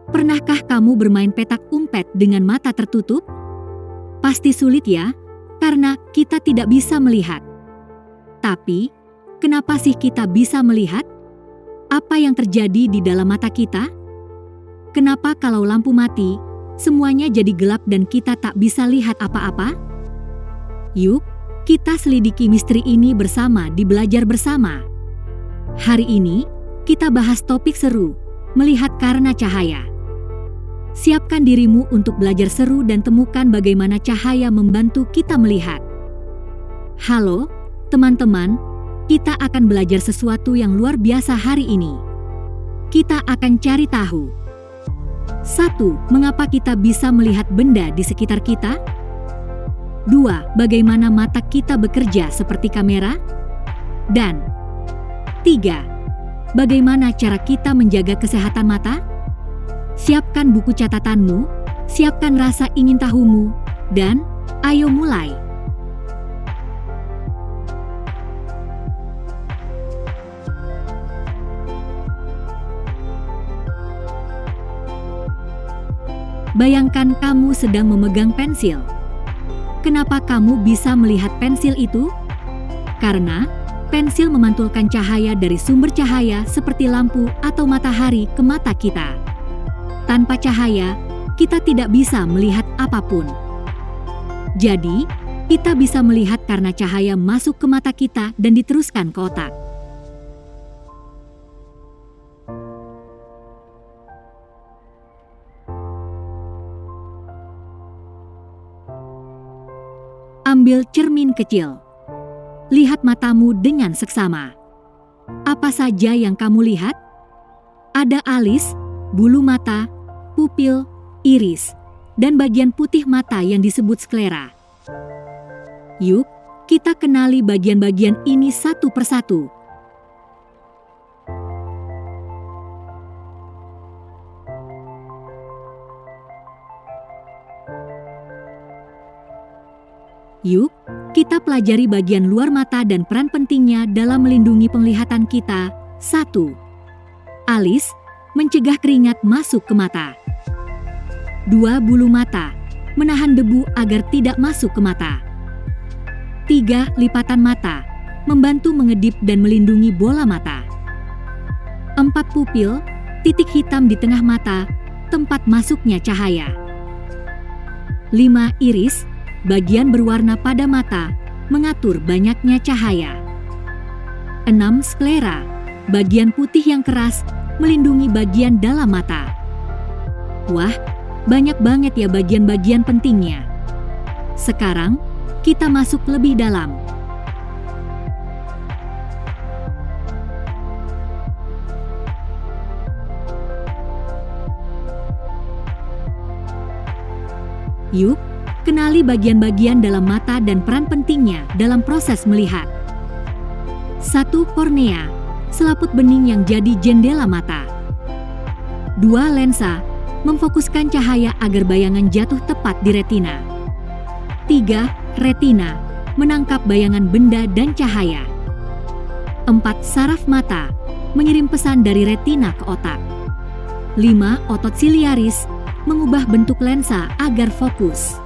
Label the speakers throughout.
Speaker 1: Pernahkah kamu bermain petak umpet dengan mata tertutup? Pasti sulit ya, karena kita tidak bisa melihat. Tapi, kenapa sih kita bisa melihat? Apa yang terjadi di dalam mata kita? Kenapa kalau lampu mati, semuanya jadi gelap dan kita tak bisa lihat apa-apa? Yuk, kita selidiki misteri ini bersama di Belajar Bersama. Hari ini, kita bahas topik seru, melihat karena cahaya. Siapkan dirimu untuk belajar seru dan temukan bagaimana cahaya membantu kita melihat. Halo, teman-teman, kita akan belajar sesuatu yang luar biasa hari ini. Kita akan cari tahu. 1. Mengapa kita bisa melihat benda di sekitar kita? 2. Bagaimana mata kita bekerja seperti kamera? Dan 3. Bagaimana cara kita menjaga kesehatan mata? Siapkan buku catatanmu, siapkan rasa ingin tahumu, dan ayo mulai. Bayangkan kamu sedang memegang pensil. Kenapa kamu bisa melihat pensil itu? Karena pensil memantulkan cahaya dari sumber cahaya seperti lampu atau matahari ke mata kita. Tanpa cahaya, kita tidak bisa melihat apapun. Jadi, kita bisa melihat karena cahaya masuk ke mata kita dan diteruskan ke otak. Ambil cermin kecil. Lihat matamu dengan seksama. Apa saja yang kamu lihat? Ada alis, bulu mata, pupil, iris, dan bagian putih mata yang disebut sklera. Yuk, kita kenali bagian-bagian ini satu persatu. Yuk, kita pelajari bagian luar mata dan peran pentingnya dalam melindungi penglihatan kita. 1. Alis, mencegah keringat masuk ke mata. 2. Bulu mata, menahan debu agar tidak masuk ke mata. 3. Lipatan mata, membantu mengedip dan melindungi bola mata. 4. Pupil, titik hitam di tengah mata, tempat masuknya cahaya. 5. Iris, bagian berwarna pada mata, mengatur banyaknya cahaya. 6. Sklera, bagian putih yang keras, melindungi bagian dalam mata. Wah, banyak banget ya bagian-bagian pentingnya. Sekarang, kita masuk lebih dalam. Yuk, kenali bagian-bagian dalam mata dan peran pentingnya dalam proses melihat. 1. Kornea, selaput bening yang jadi jendela mata. 2. Lensa, memfokuskan cahaya agar bayangan jatuh tepat di retina. 3. Retina, menangkap bayangan benda dan cahaya. 4. Saraf mata, mengirim pesan dari retina ke otak. 5. Otot siliaris, mengubah bentuk lensa agar fokus.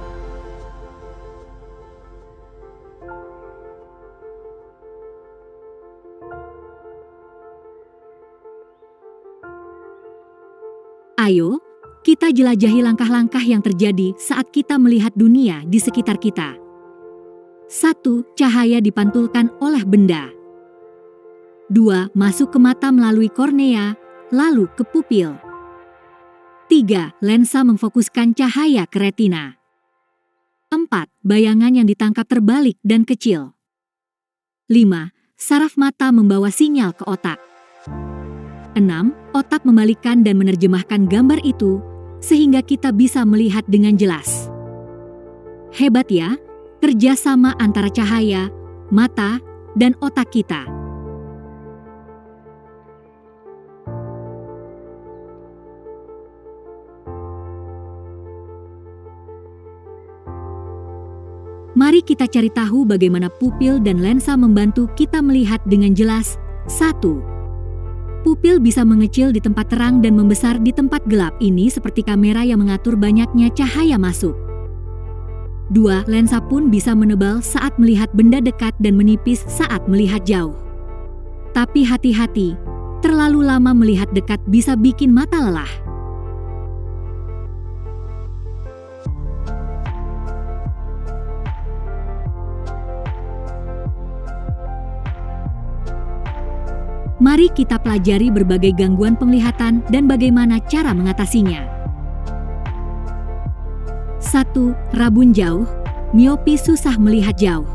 Speaker 1: Ayo, kita jelajahi langkah-langkah yang terjadi saat kita melihat dunia di sekitar kita. 1. Cahaya dipantulkan oleh benda. 2. Masuk ke mata melalui kornea, lalu ke pupil. 3. Lensa memfokuskan cahaya ke retina. 4. Bayangan yang ditangkap terbalik dan kecil. 5. Saraf mata membawa sinyal ke otak. 6. Otak membalikkan dan menerjemahkan gambar itu, sehingga kita bisa melihat dengan jelas. Hebat ya, kerjasama antara cahaya, mata, dan otak kita. Mari kita cari tahu bagaimana pupil dan lensa membantu kita melihat dengan jelas. 1. Pupil bisa mengecil di tempat terang dan membesar di tempat gelap. Ini seperti kamera yang mengatur banyaknya cahaya masuk. 2. Lensa pun bisa menebal saat melihat benda dekat dan menipis saat melihat jauh. Tapi hati-hati, terlalu lama melihat dekat bisa bikin mata lelah. Mari kita pelajari berbagai gangguan penglihatan dan bagaimana cara mengatasinya. 1. Rabun jauh, miopi susah melihat jauh.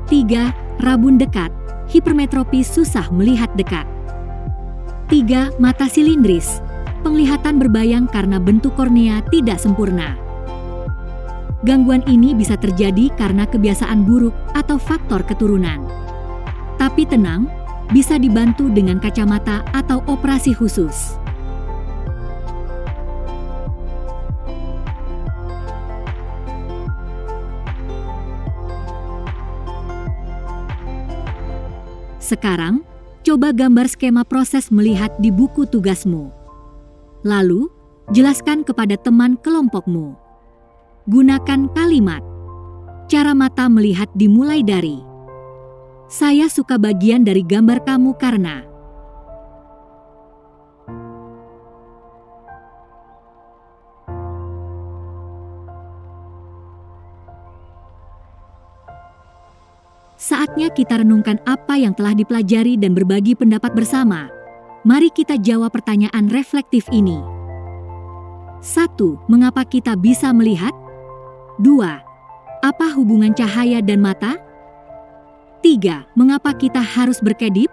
Speaker 1: 3. Rabun dekat, hipermetropi susah melihat dekat. 3. Mata silindris, penglihatan berbayang karena bentuk kornea tidak sempurna. Gangguan ini bisa terjadi karena kebiasaan buruk atau faktor keturunan. Tapi tenang, bisa dibantu dengan kacamata atau operasi khusus. Sekarang, coba gambar skema proses melihat di buku tugasmu. Lalu, jelaskan kepada teman kelompokmu. Gunakan kalimat. Cara mata melihat dimulai dari, "Saya suka bagian dari gambar kamu karena." Saatnya kita renungkan apa yang telah dipelajari dan berbagi pendapat bersama. Mari kita jawab pertanyaan reflektif ini. 1. Mengapa kita bisa melihat? 2. Apa hubungan cahaya dan mata? 3. Mengapa kita harus berkedip?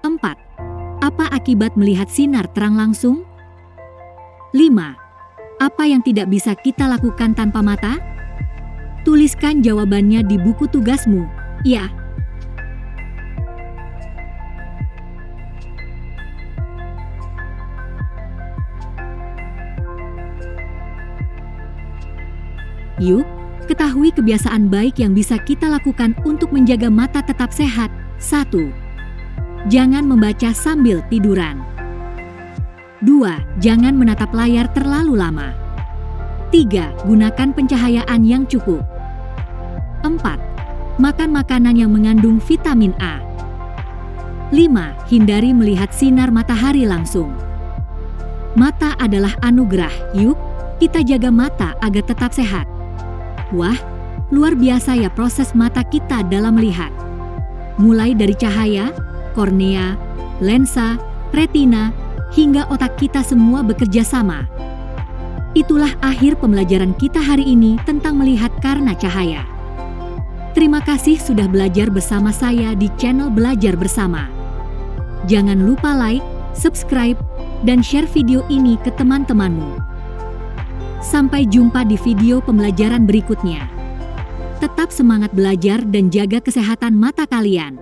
Speaker 1: 4. Apa akibat melihat sinar terang langsung? 5. Apa yang tidak bisa kita lakukan tanpa mata? Tuliskan jawabannya di buku tugasmu, ya. Yuk, ketahui kebiasaan baik yang bisa kita lakukan untuk menjaga mata tetap sehat. 1. Jangan membaca sambil tiduran. 2. Jangan menatap layar terlalu lama. 3. Gunakan pencahayaan yang cukup. 4. Makan makanan yang mengandung vitamin A. 5. Hindari melihat sinar matahari langsung. Mata adalah anugerah. Yuk, kita jaga mata agar tetap sehat. Wah, luar biasa ya proses mata kita dalam melihat. Mulai dari cahaya, kornea, lensa, retina, hingga otak kita semua bekerja sama. Itulah akhir pembelajaran kita hari ini tentang melihat karena cahaya. Terima kasih sudah belajar bersama saya di channel Belajar Bersama. Jangan lupa like, subscribe, dan share video ini ke teman-temanmu. Sampai jumpa di video pembelajaran berikutnya. Tetap semangat belajar dan jaga kesehatan mata kalian.